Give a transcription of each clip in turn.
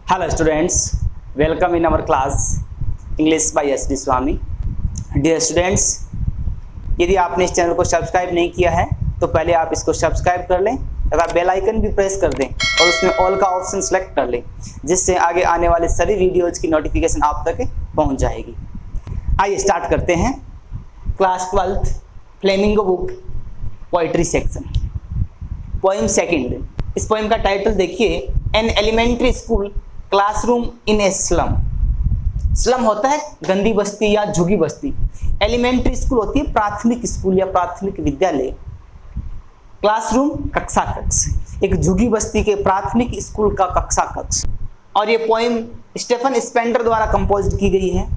Hello students, welcome in our class English by SD Swami. Dear students, यदि आपने इस channel को subscribe नहीं किया है तो पहले आप इसको सब्सक्राइब कर लें तथा बेल आइकन भी प्रेस कर दें और उसमें ऑल का ऑप्शन सेलेक्ट कर लें, जिससे आगे आने वाले सभी वीडियोज की नोटिफिकेशन आप तक पहुंच जाएगी। आइए स्टार्ट करते हैं class 12th Flamingo book poetry section, poem second. इस पोएम का टाइटल देखिए, an elementary school classroom in a slum. Slum होता है गंदी बस्ती या झुगी बस्ती। एलिमेंट्री स्कूल होती है प्राथमिक स्कूल या प्राथमिक विद्यालय। क्लासरूम कक्षा कक्ष, एक झुगी बस्ती के प्राथमिक स्कूल का कक्षा कक्ष। और ये पोएम स्टेफन स्पेंडर द्वारा कंपोज की गई है।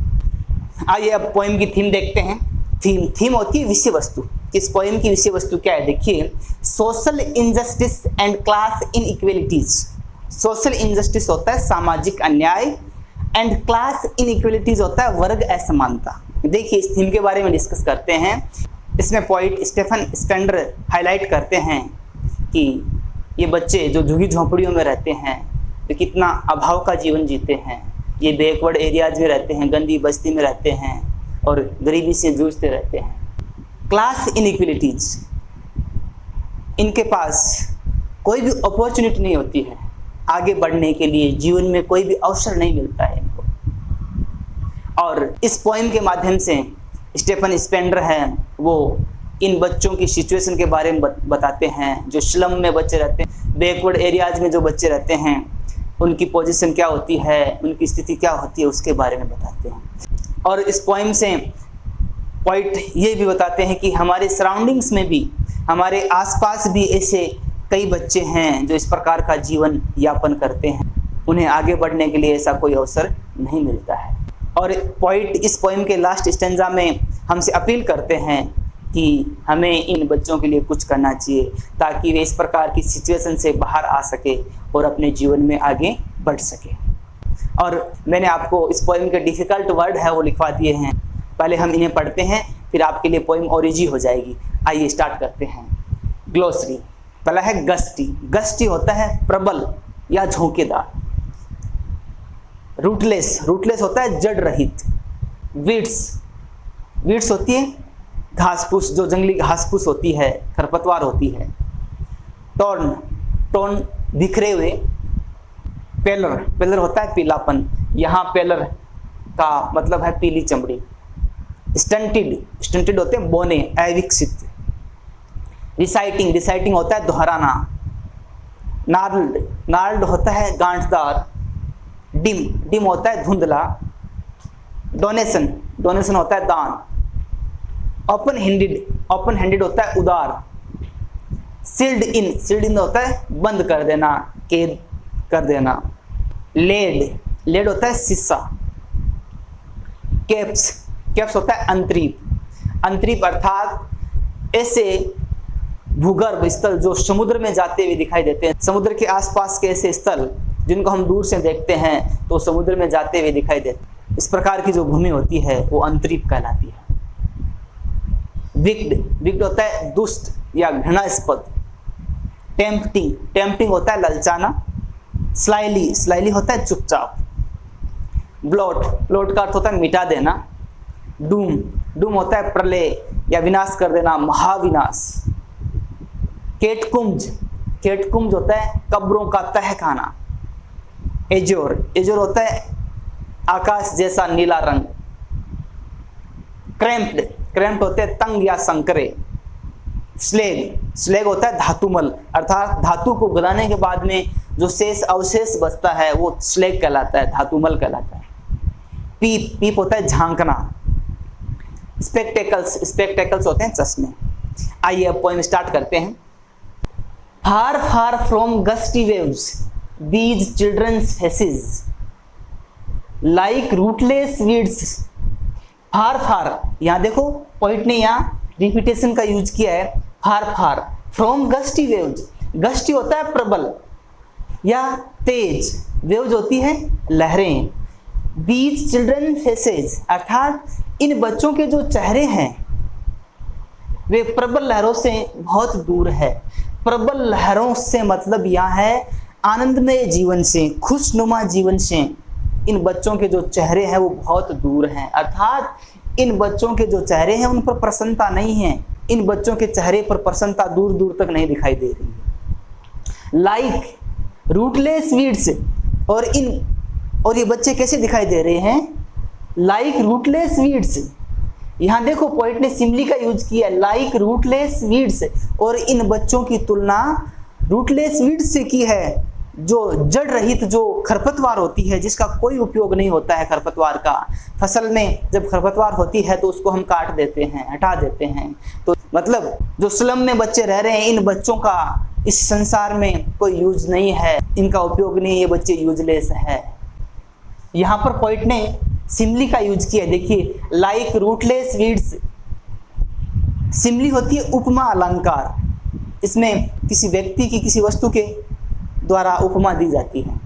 आइए अब पोएम की थीम देखते हैं। थीम होती है विषय वस्तु। इस पोएम की विषय वस्तु क्या है देखिए, social injustice and class inequalities. Social injustice होता है सामाजिक अन्याय एंड क्लास इनइक्वालिटीज होता है वर्ग असमानता। देखिए इस थीम के बारे में डिस्कस करते हैं। इसमें पोइट स्टेफन स्पेंडर हाईलाइट करते हैं कि ये बच्चे जो झुगी झोंपड़ियों में रहते हैं तो कितना अभाव का जीवन जीते हैं। ये बैकवर्ड एरियाज में रहते हैं, गंदी बस्ती में रहते हैं और गरीबी से जूझते रहते हैं। क्लास इनइक्वालिटीज, इनके पास कोई भी अपॉर्चुनिटी नहीं होती है आगे बढ़ने के लिए, जीवन में कोई भी अवसर नहीं मिलता है इनको। और इस पोएम के माध्यम से स्टेफन स्पेंडर हैं वो इन बच्चों की सिचुएशन के बारे में बताते हैं। जो स्लम में बच्चे रहते हैं, बैकवर्ड एरियाज में जो बच्चे रहते हैं, उनकी पोजीशन क्या होती है, उनकी स्थिति क्या होती है, उसके बारे में बताते हैं। और इस पोएम से पॉइंट ये भी बताते हैं कि हमारे सराउंडिंग्स में भी, हमारे आसपास भी ऐसे कई बच्चे हैं जो इस प्रकार का जीवन यापन करते हैं, उन्हें आगे बढ़ने के लिए ऐसा कोई अवसर नहीं मिलता है। और पॉइंट इस पोएम के लास्ट स्टेंजा में हमसे अपील करते हैं कि हमें इन बच्चों के लिए कुछ करना चाहिए ताकि वे इस प्रकार की सिचुएशन से बाहर आ सके और अपने जीवन में आगे बढ़ सके। और मैंने आपको इस पोएम के डिफ़िकल्ट वर्ड है वो लिखवा दिए हैं, पहले हम इन्हें पढ़ते हैं फिर आपके लिए पोएम ओरिजी हो जाएगी। आइए स्टार्ट करते हैं। ग्लोसरी, पहला है गस्टी। गस्टी होता है प्रबल या झोंकेदार। रूटलेस, रूटलेस होता है जड़ रहित। वीड्स, वीड्स होती है घास फूस, जो जंगली घास फूस होती है, खरपतवार होती है। टॉर्न, टॉर्न बिखरे हुए। पेलर, पेलर होता है पीलापन, यहाँ पेलर का मतलब है पीली चमड़ी। स्टंटेड, स्टंटेड होते हैं बोने, अविकसित। रिसाइटिंग, रिसाइटिंग होता है दोहराना। नार्ल्ड, नार्ल्ड होता है गांठदार। डिम, डिम होता है धुंधला। डोनेशन, डोनेशन होता है दान। ओपन हैंडेड, ओपन हैंडेड होता है उदार। सील्ड इन, सील्ड इन होता है बंद कर देना, कैद कर देना। लेड, लेड होता है शीशा। कैप्स, कैप्स होता है अंतरीप। अंतरीप अर्थात ऐसे भूगर्भ स्थल जो समुद्र में जाते हुए दिखाई देते हैं। समुद्र के आसपास के ऐसे स्थल जिनको हम दूर से देखते हैं तो समुद्र में जाते हुए दिखाई देते हैं, इस प्रकार की जो भूमि होती है वो अंतरीप कहलाती है। विक्ड, विक्ड होता है दुष्ट या घृणास्पद। टेम्पटिंग, टेम्पटिंग होता है ललचाना। स्लाइली, स्लाइली होता है चुपचाप। ब्लॉट, ब्लॉट का अर्थ होता है मिटा देना। डूम, डूम होता है प्रलय या विनाश कर देना, महाविनाश। केटकुंज, केटकुंज होता है कब्रों का तहखाना। एजोर, एजोर होता है आकाश जैसा नीला रंग। क्रैम्प्ड, क्रैम्प्ड होते हैं तंग या संकरे। स्लेग, स्लेग होता है धातुमल, अर्थात धातु को गलाने के बाद में जो शेष अवशेष बचता है वो स्लेग कहलाता है, धातुमल कहलाता है। पीप, पीप होता है झांकना। स्पेक्टेकल्स, स्पेक्टेकल्स होते हैं चश्मे। आइए अब पोएम स्टार्ट करते हैं। Far far from gusty waves, these children's faces, like rootless weeds. Far far, यहाँ देखो पॉइंट ने यहाँ रिपीटेशन का यूज किया है। far far from gusty waves, gusty होता है प्रबल या तेज, वेव्स होती है लहरें। These children faces, अर्थात इन बच्चों के जो चेहरे हैं वे प्रबल लहरों से बहुत दूर है। प्रबल लहरों से मतलब यह है आनंदमय जीवन से, खुशनुमा जीवन से इन बच्चों के जो चेहरे हैं वो बहुत दूर हैं। अर्थात इन बच्चों के जो चेहरे हैं उन पर प्रसन्नता नहीं है, इन बच्चों के चेहरे पर प्रसन्नता दूर दूर तक नहीं दिखाई दे रही है। लाइक रूटलेस वीड्स, और ये बच्चे कैसे दिखाई दे रहे हैं? Like rootless weeds. यहाँ देखो पोइट ने सिमली का यूज किया, लाइक रूटलेस वीड्स, और इन बच्चों की तुलना रूटलेस वीड्स से की है, जो जड़ रहित, जो खरपतवार होती है, जिसका कोई उपयोग नहीं होता है खरपतवार का। फसल में जब खरपतवार होती है तो उसको हम काट देते हैं, हटा देते हैं। तो मतलब जो स्लम में बच्चे रह रहे हैं, इन बच्चों का इस संसार में कोई यूज नहीं है, इनका उपयोग नहीं, ये बच्चे यूजलेस है। यहाँ पर पोइट ने सिमली का यूज किया। देखिए, लाइक रूटलेस वीड्स, सिमली होती है उपमा अलंकार, इसमें किसी व्यक्ति की, किसी वस्तु के द्वारा उपमा दी जाती है।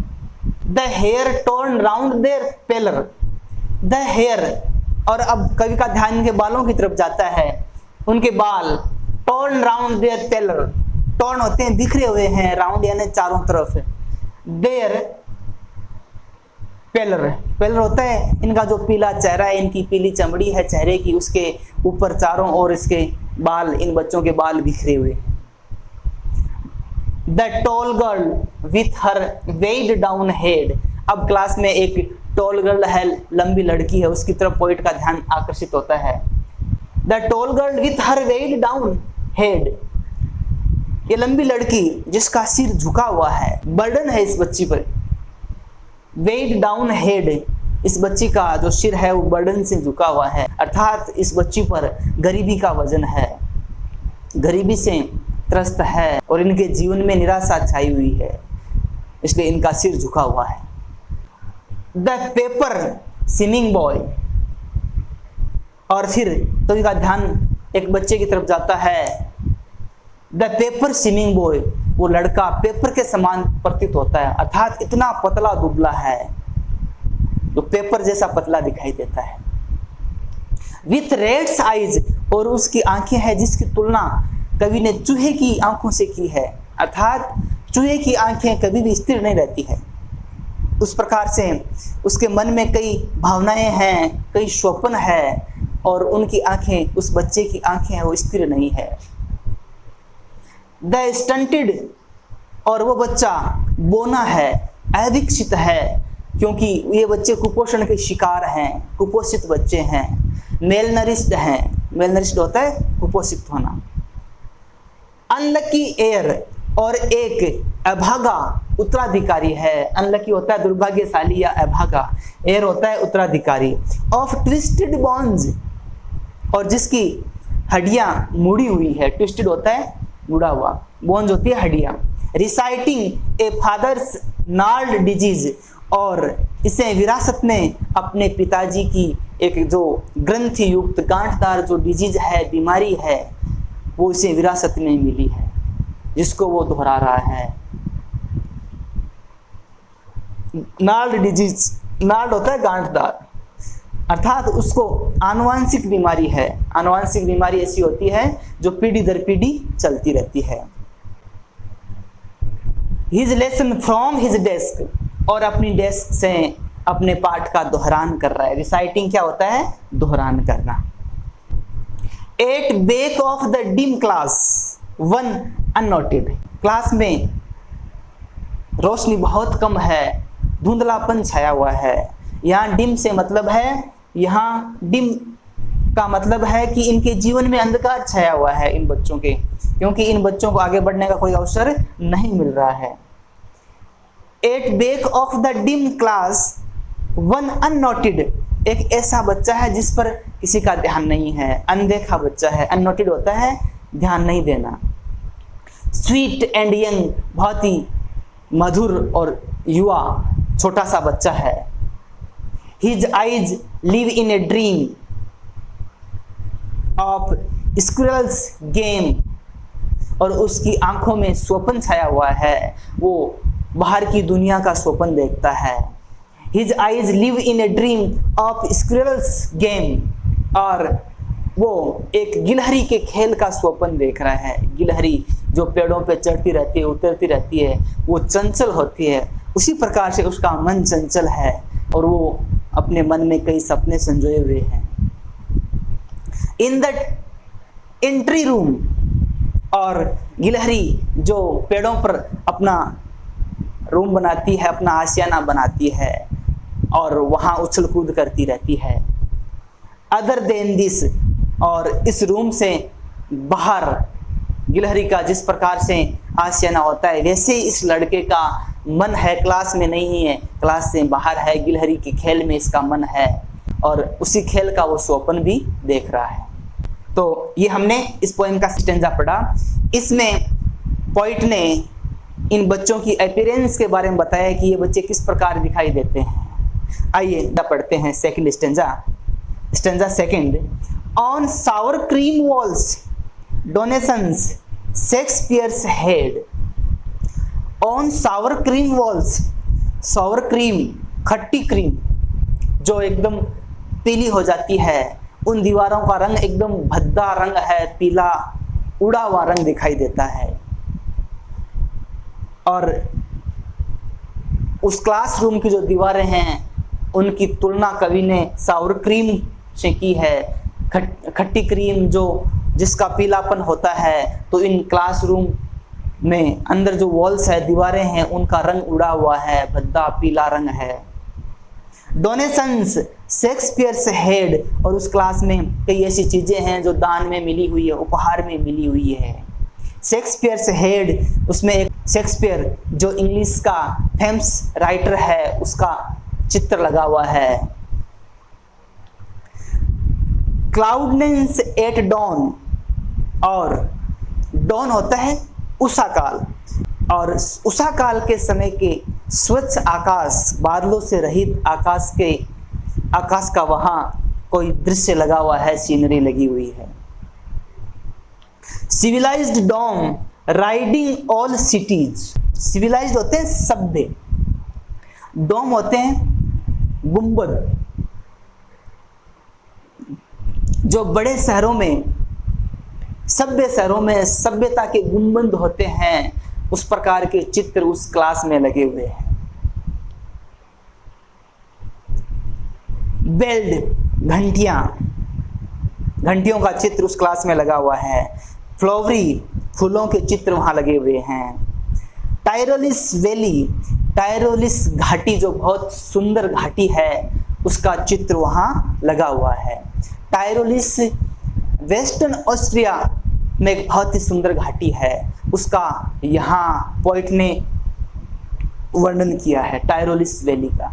The hair torn round their pallor, the hair, और अब कवि का ध्यान इनके बालों की तरफ जाता है। उनके बाल टर्न राउंड देयर पेलर, टर्न होते हैं बिखरे हुए हैं, राउंड यानी चारों तरफ, देयर पेलर, पेलर होता है इनका जो पीला चेहरा है, इनकी पीली चमड़ी है चेहरे की, उसके ऊपर चारों ओर इसके बाल, इन बच्चों के बाल बिखरे हुए हैं। The tall girl with her weighed down head, अब क्लास में एक टॉल गर्ल है, लंबी लड़की है, उसकी तरफ पोइट का ध्यान आकर्षित होता है। The tall girl with her weighed down head, ये लंबी लड़की जिसका सिर झुका हुआ है, बर्डन है इस बच्ची पर। weighed down head, इस बच्ची का जो सिर है वो बर्डन से झुका हुआ है, अर्थात इस बच्ची पर गरीबी का वजन है, गरीबी से त्रस्त है और इनके जीवन में निराशा छाई हुई है, इसलिए इनका सिर झुका हुआ है। द पेपर स्विमिंग बॉय, और फिर तो इनका ध्यान एक बच्चे की तरफ जाता है। द पेपर स्विमिंग बॉय, वो लड़का पेपर के समान प्रतीत होता है, अर्थात इतना पतला दुबला है, जो पेपर जैसा पतला दिखाई देता है। विथ रेड्स आइज, और उसकी आंखें हैं जिसकी तुलना कवि ने चूहे की आंखों से की है, अर्थात चूहे की आंखें कभी भी स्थिर नहीं रहती है। उस प्रकार से उसके मन में कई भावनाएं हैं, कई स्वप्न है, और उनकी आंखें, उस बच्चे की आंखें हैं वो स्थिर नहीं है। द स्टंटेड, और वो बच्चा बोना है, अविकसित है, क्योंकि ये बच्चे कुपोषण के शिकार हैं, कुपोषित बच्चे हैं। मेल नरिश्ड हैं, मेल नरिश्ड होता है कुपोषित होना। अनलकी एयर, और एक अभागा उत्तराधिकारी है, अनलकी होता है दुर्भाग्यशाली या अभागा, एयर होता है उत्तराधिकारी। ऑफ ट्विस्टेड बोन्स, और जिसकी हड्डियां मुड़ी हुई है, ट्विस्टेड होता है मुड़ा हुआ, बोन्स होती है हड्डियां। रिसाइटिंग ए फादर्स नाल्ड डिजीज, और इसे विरासत में अपने पिताजी की एक जो ग्रंथि युक्त गांठदार जो डिजीज है, बीमारी है, वो इसे विरासत में मिली है, जिसको वो दोहरा रहा है। नाल्ड डिजीज, नाल्ड होता है गांठदार, अर्थात उसको आनुवांशिक बीमारी है। आनुवांशिक बीमारी ऐसी होती है जो पीढ़ी दर पीढ़ी चलती रहती है। His lesson from his desk, और अपनी डेस्क से अपने पाठ का दोहरान कर रहा है। रिसाइटिंग क्या होता है? दोहरान करना। At back of the dim class one unnoted, class में रोशनी बहुत कम है, धुंधलापन छाया हुआ है। यहाँ डिम से मतलब है, यहाँ डिम का मतलब है कि इनके जीवन में अंधकार छाया हुआ है इन बच्चों के, क्योंकि इन बच्चों को आगे बढ़ने का कोई अवसर नहीं मिल रहा है। At back of the dim class one unnoted, एक ऐसा बच्चा है जिस पर किसी का ध्यान नहीं है, अनदेखा बच्चा है। अननोटेड होता है ध्यान नहीं देना। स्वीट एंड यंग, बहुत ही मधुर और युवा छोटा सा बच्चा है। His eyes live in a dream of squirrels game, और उसकी आंखों में स्वप्न छाया हुआ है, वो बाहर की दुनिया का स्वप्न देखता है। His eyes live in a dream of squirrels game, और वो एक गिलहरी के खेल का स्वप्न देख रहा है। गिलहरी जो पेड़ों पे चढ़ती रहती है, उतरती रहती है, वो चंचल होती है, उसी प्रकार से उसका मन चंचल है और वो अपने मन में कई सपने संजोए हुए हैं। इन द एंट्री रूम, और गिलहरी जो पेड़ों पर अपना रूम बनाती है, अपना आशियाना बनाती है और वहाँ उछल कूद करती रहती है। अदर देन दिस, और इस रूम से बाहर गिलहरी का जिस प्रकार से आशियाना होता है, वैसे ही इस लड़के का मन है, क्लास में नहीं है, क्लास से बाहर है, गिलहरी के खेल में इसका मन है और उसी खेल का वो स्वप्न भी देख रहा है। तो ये हमने इस पोएम का स्टेंजा पढ़ा। इसमें पोइट ने इन बच्चों की अपीयरेंस के बारे में बताया कि ये बच्चे किस प्रकार दिखाई देते हैं। आइए पढ़ते हैं second stanza. Stanza second. On Sawar cream walls donations Shakespeare's head. On Sawar cream walls, Sawar cream खट्टी क्रीम जो एकदम पीली हो जाती है, उन दीवारों का रंग एकदम भद्दा रंग है, पीला उड़ा हुआ रंग दिखाई देता है। और उस क्लासरूम की जो दीवारें हैं उनकी तुलना कवि ने सावर क्रीम से की है। खट्टी क्रीम जो जिसका पीलापन होता है, तो इन क्लासरूम में अंदर जो वॉल्स है, दीवारें हैं, उनका रंग उड़ा हुआ है, भद्दा पीला रंग है। डोनेशंस शेक्सपियर्स हेड, और उस क्लास में कई ऐसी चीजें हैं जो दान में मिली हुई है, उपहार में मिली हुई है। शेक्सपियर्स हेड, उसमें एक शेक्सपियर जो इंग्लिश का फेमस राइटर है, उसका चित्र लगा हुआ है। क्लाउडनेस एट डॉन, और डॉन होता है उषा काल, और उषा काल के समय के स्वच्छ आकाश, बादलों से रहित आकाश का वहां कोई दृश्य लगा हुआ है, सीनरी लगी हुई है। Civilised dome riding all cities. Civilised होते हैं सभ्य, डोम होते हैं गुंबद, जो बड़े शहरों में, सभ्य शहरों में सभ्यता के गुंबद होते हैं, उस प्रकार के चित्र उस क्लास में लगे हुए हैं। बेल्ड घंटियां, घंटियों का चित्र उस क्लास में लगा हुआ है। फ्लावरी फूलों के चित्र वहां लगे हुए हैं। टायरोलिस वैली, टायरोलिस घाटी जो बहुत सुंदर घाटी है, उसका चित्र वहां लगा हुआ है। टायरोलिस वेस्टर्न ऑस्ट्रिया में एक बहुत ही सुंदर घाटी है, उसका यहाँ पोइट ने वर्णन किया है, टायरोलिस वैली का।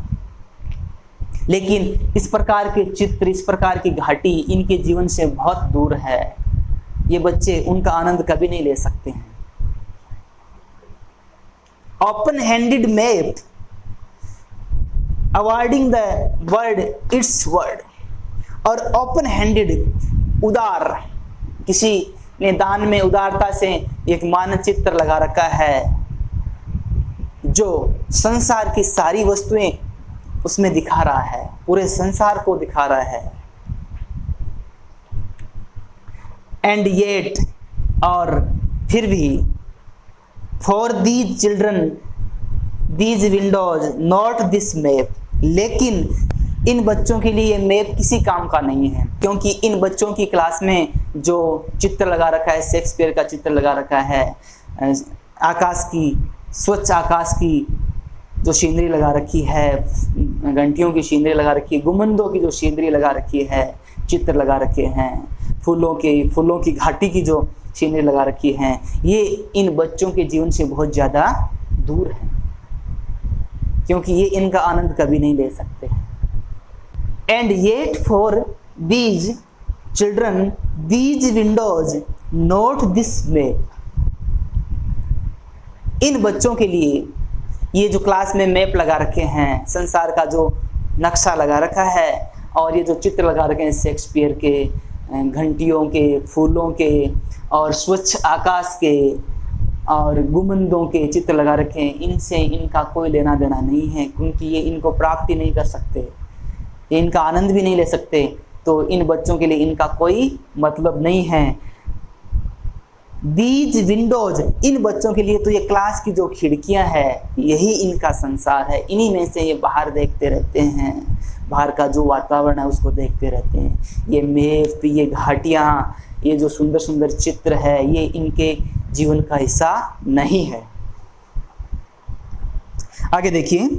लेकिन इस प्रकार के चित्र, इस प्रकार की घाटी इनके जीवन से बहुत दूर है, ये बच्चे उनका आनंद कभी नहीं ले सकते हैं। Open handed map avoiding the word it's word, और ओपन हैंडेड उदार, किसी ने दान में उदारता से एक मानचित्र लगा रखा है जो संसार की सारी वस्तुएं उसमें दिखा रहा है, पूरे संसार को दिखा रहा है। एंड येट, और फिर भी for these children these windows not this map, लेकिन इन बच्चों के लिए मैप किसी काम का नहीं है, क्योंकि इन बच्चों की क्लास में जो चित्र लगा रखा है, शेक्सपियर का चित्र लगा रखा है, आकाश की, स्वच्छ आकाश की जो सीनरी लगा रखी है, घंटियों की सीनरी लगा रखी है, गुंबदों की जो सीनरी लगा रखी है, चित्र लगा रखे हैं, फूलों की घाटी की जो सीनरी लगा रखी है, ये इन बच्चों के जीवन से बहुत ज़्यादा दूर है, क्योंकि ये इनका आनंद कभी नहीं ले सकते हैं। And yet for these children these windows not this way, इन बच्चों के लिए ये जो क्लास में मैप लगा रखे हैं, संसार का जो नक्शा लगा रखा है, और ये जो चित्र लगा रखे हैं शेक्सपियर के, घंटियों के, फूलों के और स्वच्छ आकाश के और गुंबदों के चित्र लगा रखे हैं, इनसे इनका कोई लेना देना नहीं है, क्योंकि ये इनको प्राप्ति नहीं कर सकते, ये इनका आनंद भी नहीं ले सकते, तो इन बच्चों के लिए इनका कोई मतलब नहीं है। दीज विंडोज, इन बच्चों के लिए तो ये क्लास की जो खिड़कियां है यही इनका संसार है। इन्हीं में से ये बाहर देखते रहते हैं, बाहर का जो वातावरण है उसको देखते रहते हैं। ये मेप, ये घाटियां, ये जो सुंदर सुंदर चित्र है, ये इनके जीवन का हिस्सा नहीं है। आगे देखिए,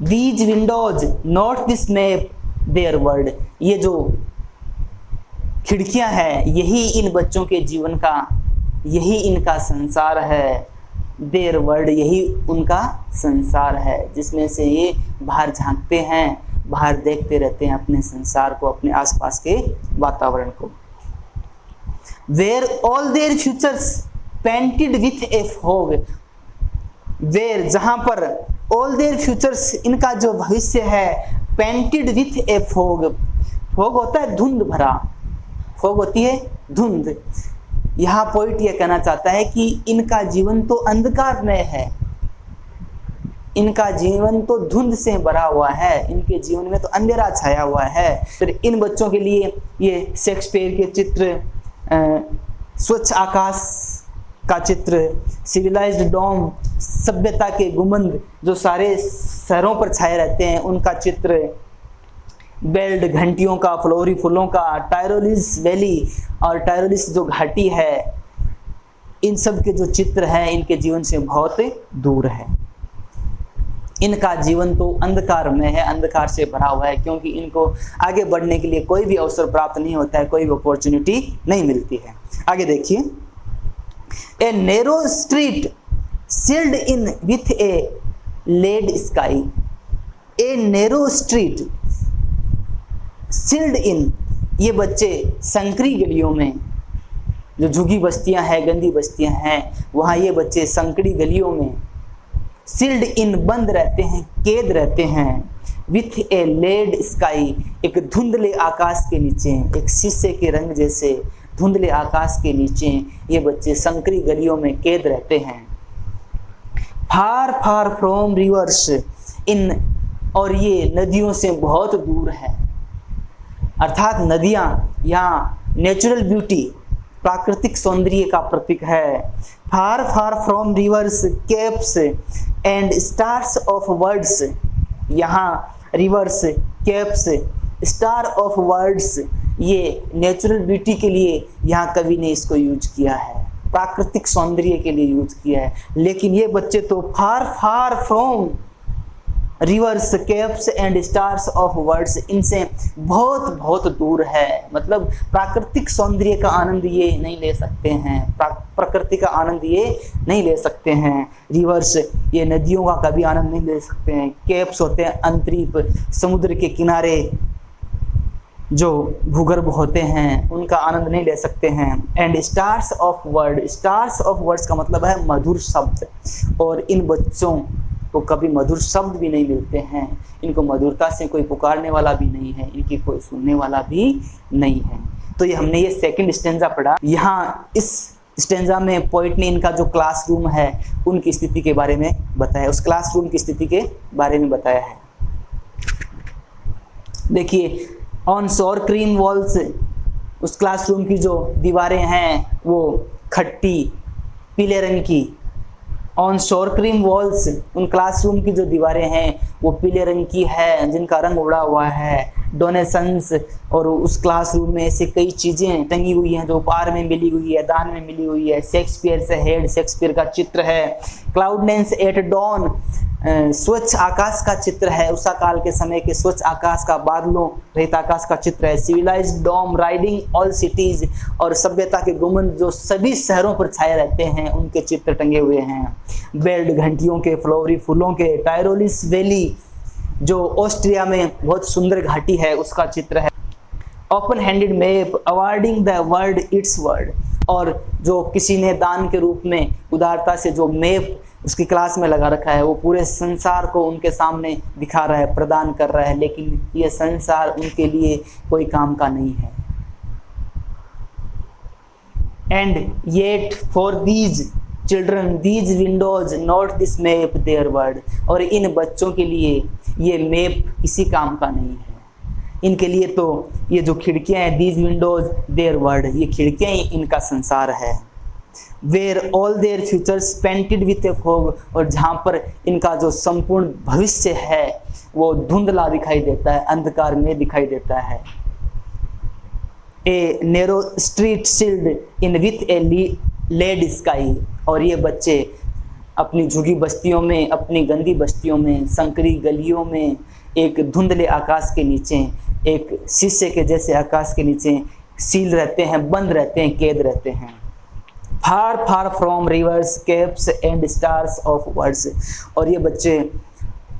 these windows not this map there world, ये जो खिड़कियां हैं यही इन बच्चों के जीवन का, यही इनका संसार है। देयर वर्ल्ड, यही उनका संसार है जिसमें से ये बाहर झांकते हैं, बाहर देखते रहते हैं अपने संसार को, अपने आसपास के वातावरण को। Where all their futures painted with a fog, where, जहां पर, ऑल देयर फ्यूचर्स, इनका जो भविष्य है, painted with a fog, fog होता है धुंध भरा, फॉग होती है धुंध। यहाँ पोइट यह कहना चाहता है कि इनका जीवन तो अंधकारमय है, इनका जीवन तो धुंध से भरा हुआ है, इनके जीवन में तो अंधेरा छाया हुआ है। फिर इन बच्चों के लिए ये शेक्सपियर के चित्र, स्वच्छ आकाश का चित्र, सिविलाइज्ड डोम, सभ्यता के गुंबद जो सारे शहरों पर छाए रहते हैं उनका चित्र, बेल्ट घंटियों का, फ्लोरी फूलों का, टायरोलिस वैली और टायरोलिस जो घाटी है, इन सब के जो चित्र हैं इनके जीवन से बहुत दूर है। इनका जीवन तो अंधकार में है, अंधकार से भरा हुआ है, क्योंकि इनको आगे बढ़ने के लिए कोई भी अवसर प्राप्त नहीं होता है, कोई भी अपॉर्चुनिटी नहीं मिलती है। आगे देखिए, a narrow street sealed in with a lead sky, a narrow street sealed in, ये बच्चे संकरी गलियों में, जो झुगी बस्तियां हैं, गंदी बस्तियां हैं, वहां ये बच्चे संकरी गलियों में सील्ड इन, बंद रहते हैं, कैद रहते हैं, विथ ए लेड स्काई, एक धुंधले आकाश के नीचे, एक शीशे के रंग जैसे धुंधले आकाश के नीचे ये बच्चे संकरी गलियों में कैद रहते हैं। फार फार फ्रॉम रिवर्स इन, और ये नदियों से बहुत दूर है, अर्थात नदियां यहाँ नेचुरल ब्यूटी, प्राकृतिक सौंदर्य का प्रतीक है। Far far from rivers, capes and stars of words, यहाँ rivers, capes, star of words, ये नेचुरल ब्यूटी के लिए यहाँ कवि ने इसको यूज किया है, प्राकृतिक सौंदर्य के लिए यूज किया है। लेकिन ये बच्चे तो far far from rivers, capes and stars of words, इनसे बहुत बहुत दूर है, मतलब प्राकृतिक सौंदर्य का आनंद ये नहीं ले सकते हैं, प्रकृति का आनंद ये नहीं ले सकते हैं। रिवर्स, ये नदियों का कभी आनंद नहीं ले सकते हैं। केप्स होते हैं अंतरीप, समुद्र के किनारे जो भूगर्भ होते हैं उनका आनंद नहीं ले सकते हैं। And stars of word, stars of words का मतलब है मधुर शब्द, और इन बच्चों को कभी मधुर शब्द भी नहीं मिलते हैं, इनको मधुरता से कोई पुकारने वाला भी नहीं है, इनकी कोई सुनने वाला भी नहीं है। तो ये हमने ये सेकंड स्टेंजा पढ़ा। यहाँ इस स्टेंजा में पोइट ने इनका जो क्लासरूम है उनकी स्थिति के बारे में बताया, उस क्लासरूम की स्थिति के बारे में बताया है। देखिए, ऑन शोर क्रीम वॉल्स, उस क्लासरूम की जो दीवारें हैं वो खट्टी पीले रंग की। ऑन शोर क्रीम वॉल्स, उन क्लासरूम की जो दीवारें हैं वो पीले रंग की है, जिनका रंग उड़ा हुआ है। डोनेशंस, और उस क्लासरूम में ऐसे कई चीज़ें टंगी हुई हैं जो उपहार में मिली हुई है, दान में मिली हुई है। शेक्सपियर से हेड, शेक्सपियर का चित्र है। क्लाउडनेस एट डॉन, स्वच्छ आकाश का चित्र है, उषा काल के समय के स्वच्छ आकाश का, बादलों रहित आकाश का चित्र है। सिविलाइज्ड डोम राइडिंग ऑल सिटीज, और सभ्यता के गुंबद जो सभी शहरों पर छाए रहते हैं उनके चित्र टंगे हुए हैं। बेल्ट घंटियों के, फ्लोरी फूलों के, टायरोलिस वैली जो ऑस्ट्रिया में बहुत सुंदर घाटी है उसका चित्र है। Open handed map awarding the world it's word, और जो किसी ने दान के रूप में उदारता से जो मैप उसकी क्लास में लगा रखा है वो पूरे संसार को उनके सामने दिखा रहा है, प्रदान कर रहा है, लेकिन ये संसार उनके लिए कोई काम का नहीं है। And yet for these children these windows not this map their world, और इन बच्चों के लिए ये मैप किसी काम का नहीं है, इनके लिए तो ये जो खिड़कियां हैं, दीज विंडोज देयर वर्ल्ड, ये खिड़कियां ही इनका संसार है। Where all their futures painted with a fog, और जहाँ पर इनका जो संपूर्ण भविष्य है वो धुंधला दिखाई देता है, अंधकार में दिखाई देता है। A narrow street sealed in with a lead sky, और ये बच्चे अपनी झुगी बस्तियों में, अपनी गंदी बस्तियों में, संकरी गलियों में, एक धुंधले आकाश के नीचे, एक शीशे के जैसे आकाश के नीचे सील रहते हैं, बंद रहते हैं, कैद रहते हैं। Far far from rivers, capes and stars of words, और ये बच्चे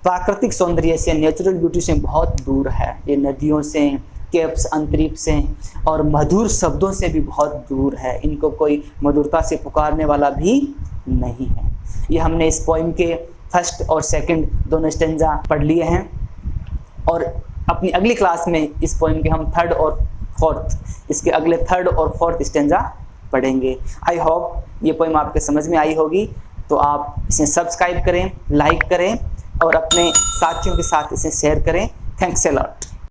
प्राकृतिक सौंदर्य से, नेचुरल ब्यूटी से बहुत दूर है। ये नदियों से, केप्स अंतरिक्ष से, और मधुर शब्दों से भी बहुत दूर है। इनको कोई मधुरता से पुकारने वाला भी नहीं है। ये हमने इस पोइम के फर्स्ट और सेकंड दोनों स्टेंजा पढ़ लिए हैं, और अपनी अगली क्लास में इस पोइम के हम थर्ड और फोर्थ, इसके अगले थर्ड और फोर्थ स्टेंजा पढ़ेंगे। आई होप ये पोइम आपके समझ में आई होगी। तो आप इसे सब्सक्राइब करें, लाइक करें और अपने साथियों के साथ इसे शेयर करें। Thanks a lot.